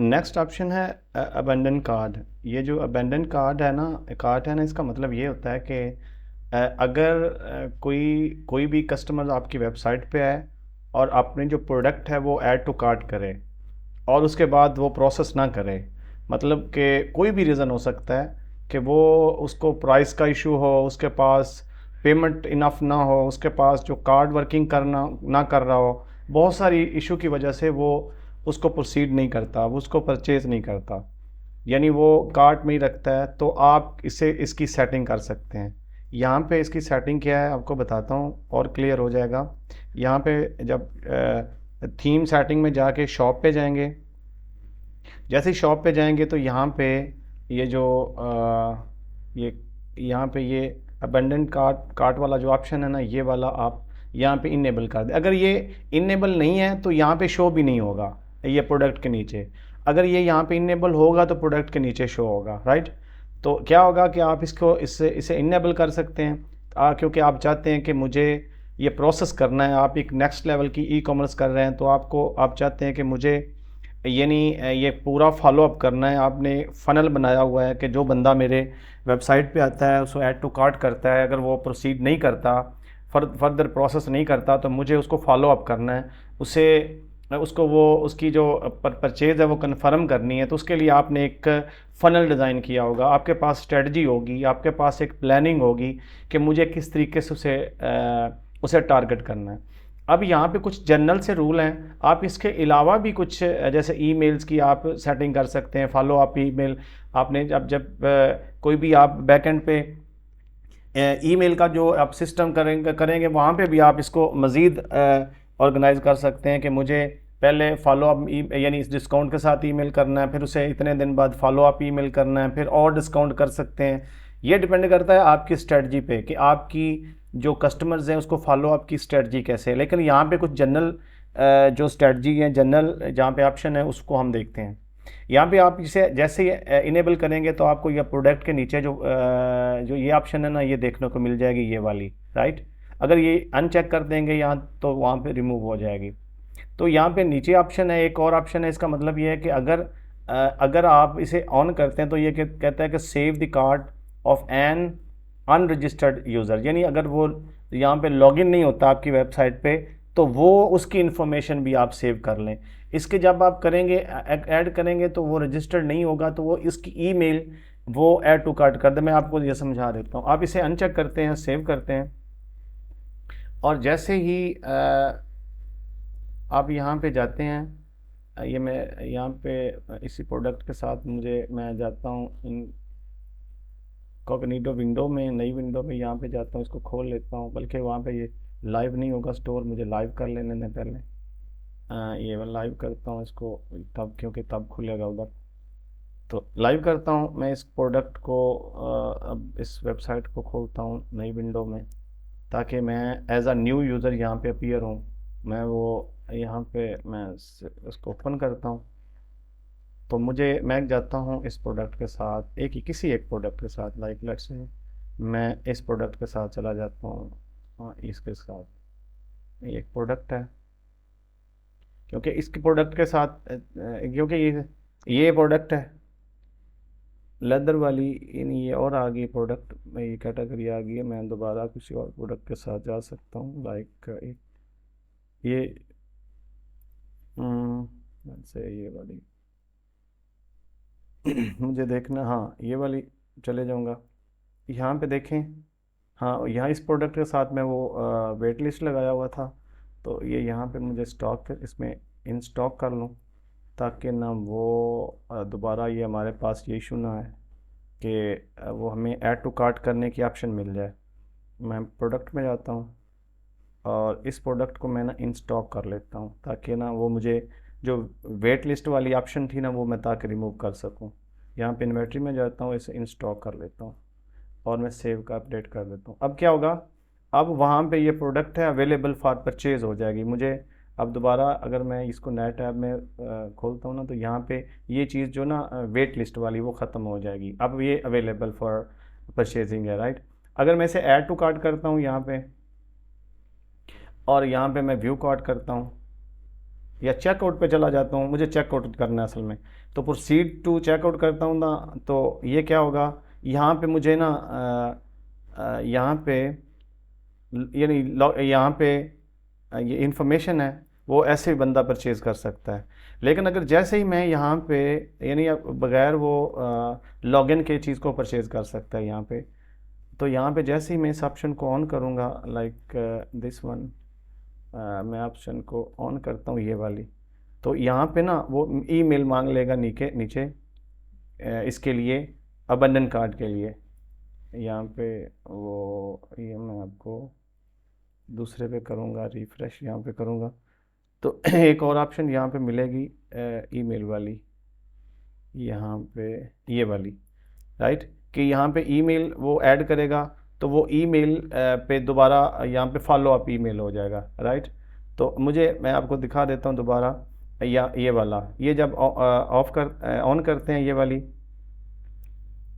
Next option है abandon card. ये जो अबेंडन कार्ड है ना, इसका मतलब ये होता है कि अगर कोई भी कस्टमर आपकी वेबसाइट पे आए और अपनी जो प्रोडक्ट है वो ऐड टू कार्ट करे और उसके बाद वो प्रोसेस ना करे, मतलब कि कोई भी रीज़न हो सकता है कि वो उसको प्राइस का इशू हो, उसके पास पेमेंट इनफ ना हो, उसके पास जो कार्ड वर्किंग करना ना कर रहा हो, बहुत सारी इशू की वजह से वो उसको प्रोसीड नहीं करता, वो उसको परचेज़ नहीं करता, यानी वो कार्ट में ही रखता है। तो आप इसे इसकी सेटिंग कर सकते हैं। यहाँ पे इसकी सेटिंग क्या है आपको बताता हूँ और क्लियर हो जाएगा। यहाँ पे जब थीम सेटिंग में जाके शॉप पे जाएंगे, जैसे ही शॉप पे जाएंगे तो यहाँ पे ये जो ये यहाँ पे ये अबेंडेंट कार्ट वाला जो ऑप्शन है ना, ये वाला आप यहाँ पे इनेबल कर दें। अगर ये इनेबल नहीं है तो यहाँ पे शो भी नहीं होगा ये प्रोडक्ट के नीचे। अगर ये यहाँ पे इनेबल होगा तो प्रोडक्ट के नीचे शो होगा, राइट। तो क्या होगा कि आप इसको इससे इसे इनेबल कर सकते हैं, क्योंकि आप चाहते हैं कि मुझे ये प्रोसेस करना है, आप एक नेक्स्ट लेवल की ई कॉमर्स कर रहे हैं, तो आप चाहते हैं कि मुझे यानी ये पूरा फॉलो अप करना है। आपने फ़नल बनाया हुआ है कि जो बंदा मेरे वेबसाइट पे आता है उसको ऐड टू कार्ट करता है, अगर वो प्रोसीड नहीं करता, फर्दर प्रोसेस नहीं करता, तो मुझे उसको फॉलो अप करना है, उसे उसको वो उसकी जो परचेज़ है वो कन्फर्म करनी है। तो उसके लिए आपने एक फ़नल डिज़ाइन किया होगा, आपके पास स्ट्रेटजी होगी, आपके पास एक प्लानिंग होगी कि मुझे किस तरीके से उसे टारगेट करना है। अब यहाँ पे कुछ जनरल से रूल हैं, आप इसके अलावा भी कुछ जैसे ईमेल्स की आप सेटिंग कर सकते हैं, फॉलो अप ईमेल। आपने जब कोई भी आप बैकएंड पे ईमेल का जो आप सिस्टम करेंगे वहाँ पे भी आप इसको मज़ीद ऑर्गेनाइज कर सकते हैं कि मुझे पहले फॉलो अप यानी इस डिस्काउंट के साथ ईमेल करना है, फिर उसे इतने दिन बाद फॉलो अप ईमेल करना है, फिर और डिस्काउंट कर सकते हैं। ये डिपेंड करता है आपकी स्ट्रेटजी पे कि आपकी जो कस्टमर्स हैं उसको फॉलो अप की स्ट्रेटजी कैसे है। लेकिन यहाँ पे कुछ जनरल जो स्ट्रेटजी है, जनरल जहाँ पे ऑप्शन है उसको हम देखते हैं। यहाँ पे आप इसे जैसे इनेबल करेंगे तो आपको यह प्रोडक्ट के नीचे जो ये ऑप्शन है ना, ये देखने को मिल जाएगी, ये वाली, राइट। अगर ये अनचेक कर देंगे यहाँ तो वहाँ पे रिमूव हो जाएगी। तो यहाँ पे नीचे ऑप्शन है, एक और ऑप्शन है। इसका मतलब ये है कि अगर आप इसे ऑन करते हैं तो ये कहता है कि save the card of N unregistered user, यानी अगर वो यहाँ पे लॉगिन नहीं होता आपकी वेबसाइट पे तो वो उसकी इन्फॉर्मेशन भी आप सेव कर लें। इसके जब आप करेंगे ऐड करेंगे तो वो रजिस्टर्ड नहीं होगा, तो वो इसकी ईमेल वो ऐड टू कार्ट कर दे। मैं आपको ये समझा देता हूँ। आप इसे अनचेक करते हैं, सेव करते हैं, और जैसे ही आप यहाँ पे जाते हैं, ये मैं यहाँ पे इसी प्रोडक्ट के साथ मैं जाता हूँ इन कॉग्निटो विंडो में, नई विंडो में यहाँ पे जाता हूँ, इसको खोल लेता हूँ। बल्कि वहाँ पे ये लाइव नहीं होगा स्टोर, मुझे लाइव कर लेने दें पहले। ये मैं लाइव करता हूँ इसको तब, क्योंकि तब खुलेगा उधर। तो लाइव करता हूँ मैं इस प्रोडक्ट को, अब इस वेबसाइट को खोलता हूँ नई विंडो में, ताकि मैं एज अ न्यू यूज़र यहाँ पे अपीयर हूँ। मैं वो यहाँ पे मैं इसको ओपन करता हूँ। तो मैं जाता हूँ इस प्रोडक्ट के साथ, किसी एक प्रोडक्ट के साथ, लाइक लेट्स से मैं इस प्रोडक्ट के साथ चला जाता हूँ। इसके साथ ये एक प्रोडक्ट है, क्योंकि इसके प्रोडक्ट के साथ क्योंकि ये प्रोडक्ट है लेदर वाली, ये और आ गई प्रोडक्ट में, ये कैटेगरी आ गई है। मैं दोबारा किसी और प्रोडक्ट के साथ जा सकता हूँ, लाइक ये से ये वाली मुझे देखना, हाँ ये वाली चले जाऊँगा। यहाँ पे देखें, हाँ यहाँ इस प्रोडक्ट के साथ मैं वो वेट लिस्ट लगाया हुआ था, तो ये यहाँ पे मुझे स्टॉक इसमें इन स्टॉक कर लूँ, ताकि ना वो दोबारा ये हमारे पास ये इशू ना है कि वो हमें ऐड टू कार्ट करने की ऑप्शन मिल जाए। मैं प्रोडक्ट में जाता हूँ और इस प्रोडक्ट को मैं ना इन स्टॉक कर लेता हूँ, ताकि ना वो मुझे जो वेट लिस्ट वाली ऑप्शन थी ना वो मैं ताकि रिमूव कर सकूँ। यहाँ पे इन्वेंट्री में जाता हूँ, इसे इन स्टॉक कर लेता हूँ और मैं सेव का अपडेट कर देता हूँ। अब क्या होगा, अब वहाँ पे ये प्रोडक्ट है अवेलेबल फॉर परचेज़ हो जाएगी मुझे। अब दोबारा अगर मैं इसको नए टैब में खोलता हूँ ना, तो यहाँ पे ये चीज़ जो ना वेट लिस्ट वाली वो ख़त्म हो जाएगी, अब ये अवेलेबल फॉर परचेजिंग है, राइट। अगर मैं इसे ऐड टू कार्ट करता हूँ यहाँ पे, और यहाँ पे मैं व्यू कार्ट करता हूँ, या चेकआउट पे चला जाता हूँ, मुझे चेकआउट करना है असल में, तो प्रोसीड टू चेकआउट करता हूँ ना, तो ये क्या होगा, यहाँ पे मुझे ना यहाँ पे यानी यहाँ पे ये इंफॉर्मेशन है वो ऐसे ही बंदा परचेज़ कर सकता है। लेकिन अगर जैसे ही मैं यहाँ पे यानी बगैर वो लॉगिन के चीज़ को परचेज़ कर सकता है यहाँ पे, तो यहाँ पे जैसे ही मैं इस ऑप्शन को ऑन करूँगा, लाइक दिस वन, मैं ऑप्शन को ऑन करता हूँ ये वाली, तो यहाँ पे ना वो ईमेल मांग लेगा नीचे नीचे इसके लिए, अबंडन कार्ड के लिए। यहाँ पे वो ये मैं आपको दूसरे पे करूँगा, रिफ़्रेश यहाँ पे करूँगा, तो एक और ऑप्शन यहाँ पे मिलेगी ईमेल वाली, यहाँ पे ये वाली, राइट, कि यहाँ पे ईमेल वो ऐड करेगा, तो वो ईमेल पे दोबारा यहाँ पे फॉलो अप ईमेल हो जाएगा, राइट। तो मैं आपको दिखा देता हूँ दोबारा, या ये वाला, ये जब ऑन करते हैं ये वाली,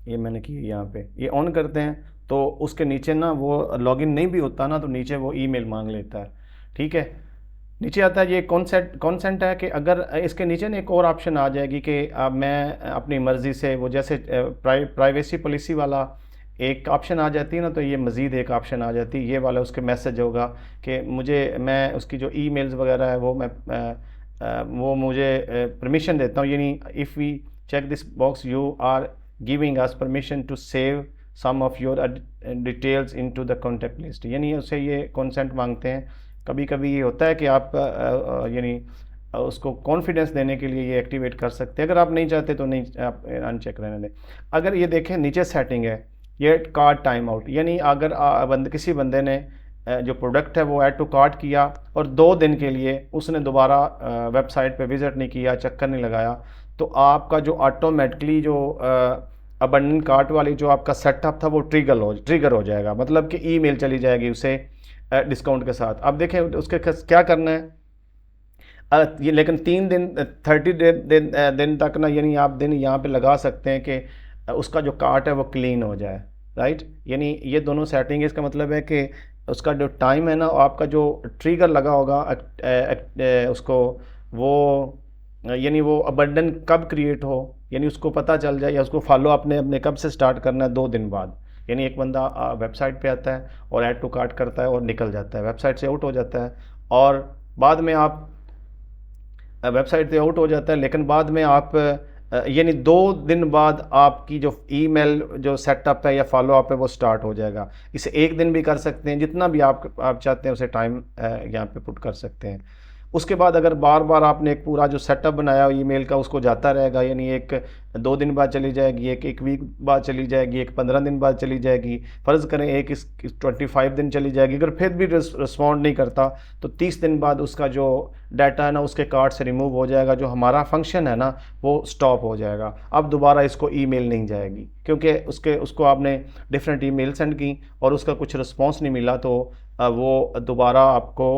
ये मैंने की है यहाँ पे, ये ऑन करते हैं तो उसके नीचे ना वो लॉगिन नहीं भी होता ना, तो नीचे वो ईमेल मांग लेता है, ठीक है। नीचे आता है ये कॉन्सेंट है कि अगर इसके नीचे ना एक और ऑप्शन आ जाएगी कि मैं अपनी मर्ज़ी से वो जैसे प्राइवेसी पॉलिसी वाला एक ऑप्शन आ जाती है ना, तो ये मज़ीद एक ऑप्शन आ जाती है, ये वाला उसके मैसेज होगा कि मैं उसकी जो ईमेल्स वगैरह है वो मुझे परमिशन देता हूँ, यानी if we check this box you are giving us permission to save some of your details into the contact list, यानी उससे ये कंसेंट मांगते हैं। कभी कभी ये होता है कि आप यानी उसको कॉन्फिडेंस देने के लिए ये एक्टिवेट कर सकते हैं, अगर आप नहीं चाहते तो नहीं, आप अनचेक रहने दें। अगर ये देखें नीचे सेटिंग है, ये कार्ड टाइम आउट, यानी अगर किसी बंदे ने जो प्रोडक्ट है वो ऐड टू कार्ट किया और 2 दिन के लिए उसने दोबारा वेबसाइट पे विज़िट नहीं किया, चक्कर नहीं लगाया, तो आपका जो ऑटोमेटिकली जो अबंडन कार्ट वाली जो आपका सेटअप था वो ट्रिगर हो जाएगा, मतलब कि ईमेल चली जाएगी उसे डिस्काउंट के साथ। अब देखें उसके क्या करना है, ये लेकिन 3 दिन 30 दिन तक ना, यानी आप दिन यहाँ पे लगा सकते हैं कि उसका जो कार्ट है वो क्लीन हो जाए, राइट। यानी ये दोनों सेटिंग है, इसका मतलब है कि उसका जो टाइम है ना, आपका जो ट्रिगर लगा होगा उसको वो यानी वो अबंडन कब क्रिएट हो, यानी उसको पता चल जाए, या उसको फॉलो अपने कब से स्टार्ट करना है, 2 दिन बाद। यानी एक बंदा वेबसाइट पे आता है और ऐड टू कार्ट करता है और निकल जाता है, वेबसाइट से आउट हो जाता है, और बाद में आप वेबसाइट से आउट हो जाता है, लेकिन बाद में आप यानी 2 दिन बाद आपकी जो ईमेल जो सेटअप है या फॉलो अप है वो स्टार्ट हो जाएगा। इसे 1 दिन भी कर सकते हैं, जितना भी आप चाहते हैं उसे टाइम यहाँ पे पुट कर सकते हैं। उसके बाद अगर बार बार आपने एक पूरा जो सेटअप बनाया ईमेल का उसको जाता रहेगा, यानी एक 2 दिन बाद चली जाएगी, एक वीक बाद चली जाएगी, एक 15 दिन बाद चली जाएगी, फ़र्ज़ करें एक 25 दिन चली जाएगी, अगर फिर भी रिस्पॉन्ड नहीं करता तो 30 दिन बाद उसका जो डाटा है ना उसके कार्ड से रिमूव हो जाएगा, जो हमारा फंक्शन है ना वो स्टॉप हो जाएगा। अब दोबारा इसको ईमेल नहीं जाएगी, क्योंकि उसको आपने डिफरेंट ईमेल सेंड की और उसका कुछ रिस्पॉन्स नहीं मिला, तो वो दोबारा आपको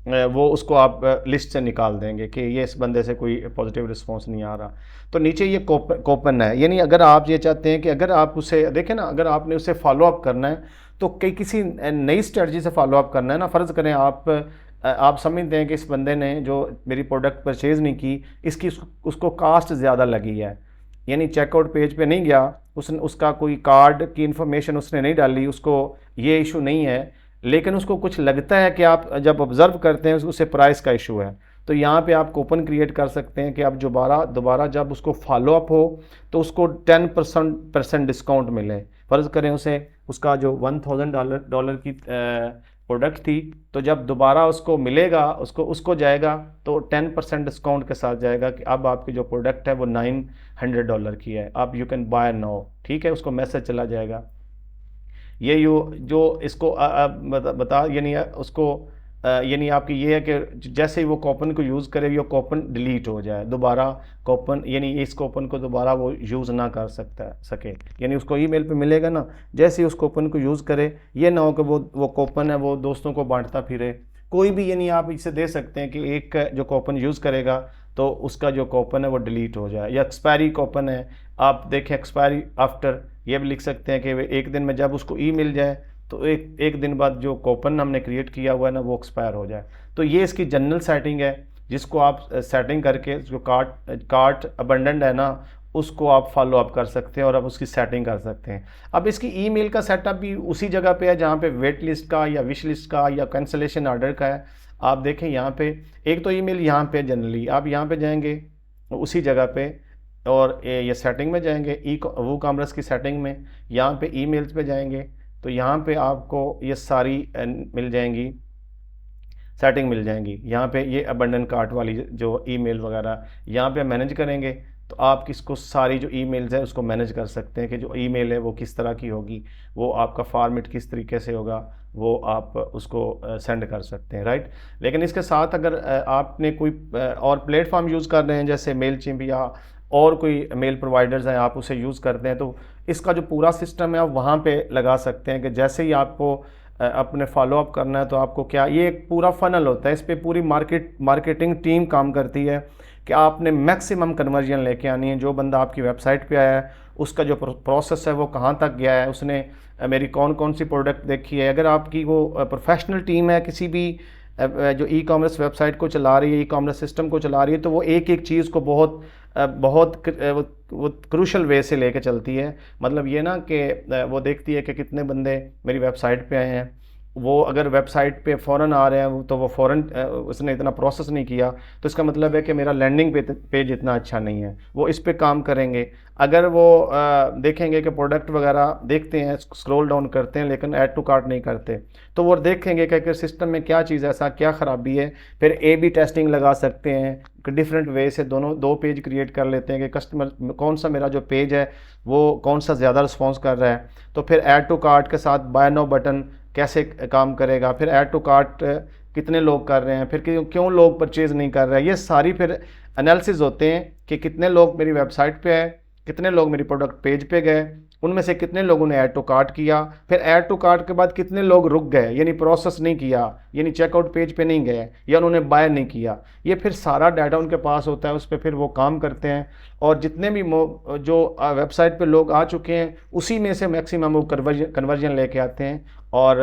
वो उसको आप लिस्ट से निकाल देंगे कि ये इस बंदे से कोई पॉजिटिव रिस्पांस नहीं आ रहा। तो नीचे ये कोपन है, यानी अगर आप ये चाहते हैं कि अगर आप उसे देखें ना, अगर आपने उसे फॉलो अप करना है तो किसी नई स्ट्रेटजी से फॉलो अप करना है ना, फ़र्ज़ करें आप समझते हैं कि इस बंदे ने जो मेरी प्रोडक्ट परचेज़ नहीं की, इसकी उसको कास्ट ज़्यादा लगी है, यानी चेकआउट पेज पे नहीं गया, उसका कोई कार्ड की इन्फॉर्मेशन उसने नहीं डाली, उसको ये इशू नहीं है, लेकिन उसको कुछ लगता है कि आप जब ऑब्ज़र्व करते हैं उससे प्राइस का इशू है, तो यहाँ पे आप कूपन क्रिएट कर सकते हैं कि आप दोबारा जब उसको फॉलो अप हो तो उसको 10% डिस्काउंट मिले। फ़र्ज़ करें उसका जो $1000 की प्रोडक्ट थी, तो जब दोबारा उसको मिलेगा उसको जाएगा तो 10% डिस्काउंट के साथ जाएगा कि अब आपकी जो प्रोडक्ट है वो $900 की है, आप यू कैन बाय नाउ, ठीक है, उसको मैसेज चला जाएगा। ये जो इसको बता यानी उसको यानी आपकी ये है कि जैसे ही वो कूपन को यूज़ करे वो कूपन डिलीट हो जाए, दोबारा कूपन यानी इस कूपन को दोबारा वो यूज़ ना कर सके, यानी उसको ईमेल पे मिलेगा ना, जैसे ही उस कूपन को यूज़ करे, ये ना हो कि वो कूपन है वो दोस्तों को बांटता फिरे। कोई भी यानी आप इसे दे सकते हैं कि एक जो कूपन यूज़ करेगा तो उसका जो कूपन है वो डिलीट हो जाए, या एक्सपायरी कूपन है, आप देखें एक्सपायरी आफ्टर, ये भी लिख सकते हैं कि एक दिन में जब उसको मिल जाए तो एक दिन बाद जो कूपन हमने क्रिएट किया हुआ है ना वो एक्सपायर हो जाए। तो ये इसकी जनरल सेटिंग है जिसको आप सेटिंग करके जो कार्ट अबंडेंट है ना, उसको आप फॉलो अप कर सकते हैं और आप उसकी सेटिंग कर सकते हैं। अब इसकी ईमेल का सेटअप भी उसी जगह पे है जहाँ पे वेट लिस्ट का या विश लिस्ट का या कैंसलेशन ऑर्डर का है। आप देखें यहाँ पे एक तो ईमेल यहाँ पे जनरली आप यहाँ पे जाएंगे उसी जगह पे, और ये सेटिंग में जाएंगे ई वो कॉमर्स की सेटिंग में, यहाँ पे ईमेल्स पे जाएंगे तो यहाँ पे आपको ये सारी मिल जाएंगी, सेटिंग मिल जाएंगी। यहाँ पे ये अबंडन कार्ट वाली जो ईमेल वगैरह यहाँ पे मैनेज करेंगे तो आप किसको सारी जो ईमेल्स है उसको मैनेज कर सकते हैं कि जो ईमेल है वो किस तरह की होगी, वो आपका फॉर्मेट किस तरीके से होगा, वो आप उसको सेंड कर सकते हैं, राइट। लेकिन इसके साथ अगर आपने कोई और प्लेटफॉर्म यूज़ कर रहे हैं जैसे मेलचिम्प या और कोई मेल प्रोवाइडर्स हैं आप उसे यूज़ करते हैं, तो इसका जो पूरा सिस्टम है आप वहाँ पे लगा सकते हैं कि जैसे ही आपको अपने फॉलो अप करना है तो आपको क्या, ये एक पूरा फनल होता है, इस पर पूरी मार्केटिंग टीम काम करती है कि आपने मैक्सिमम कन्वर्जन लेके आनी है। जो बंदा आपकी वेबसाइट पे आया है उसका जो प्रोसेस है वो कहाँ तक गया है, उसने मेरी कौन कौन सी प्रोडक्ट देखी है। अगर आपकी वो प्रोफेशनल टीम है किसी भी जो ई कॉमर्स वेबसाइट को चला रही है, ई कॉमर्स सिस्टम को चला रही है, तो वो एक एक चीज़ को बहुत वो क्रूशल वे से लेके चलती है। मतलब ये ना कि वो देखती है कि कितने बंदे मेरी वेबसाइट पे आए हैं, वो अगर वेबसाइट पे फ़ौरन आ रहे हैं तो वो फ़ौरन उसने इतना प्रोसेस नहीं किया, तो इसका मतलब है कि मेरा लैंडिंग पेज इतना अच्छा नहीं है, वो इस पे काम करेंगे। अगर वो देखेंगे कि प्रोडक्ट वगैरह देखते हैं, स्क्रॉल डाउन करते हैं लेकिन ऐड टू कार्ट नहीं करते, तो वो देखेंगे कि सिस्टम में क्या चीज़ ऐसा क्या ख़राबी है। फिर ए बी टेस्टिंग लगा सकते हैं डिफरेंट वे से, दो पेज क्रिएट कर लेते हैं कि कस्टमर कौन सा मेरा जो पेज है वो कौन सा ज़्यादा रिस्पॉन्स कर रहा है। तो फिर ऐड टू कार्ट के साथ बाय नाउ बटन कैसे काम करेगा, फिर ऐड टू कार्ट कितने लोग कर रहे हैं, फिर क्यों लोग परचेज़ नहीं कर रहे हैं, ये सारी फिर एनालिसिस होते हैं कि कितने लोग मेरी वेबसाइट पे आए, कितने लोग मेरी प्रोडक्ट पेज पे गए, उनमें से कितने लोगों ने ऐड टू कार्ट किया, फिर ऐड टू कार्ट के बाद कितने लोग रुक गए यानी प्रोसेस नहीं किया, यानी चेकआउट पेज पे नहीं गए या उन्होंने बाय नहीं किया। ये फिर सारा डाटा उनके पास होता है, उस पर फिर वो काम करते हैं और जितने भी जो वेबसाइट पे लोग आ चुके हैं उसी में से मैक्सिमम वो कन्वर्जन लेके आते हैं और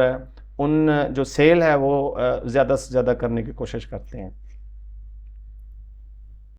उन जो सेल है वो ज़्यादा से ज़्यादा करने की कोशिश करते हैं।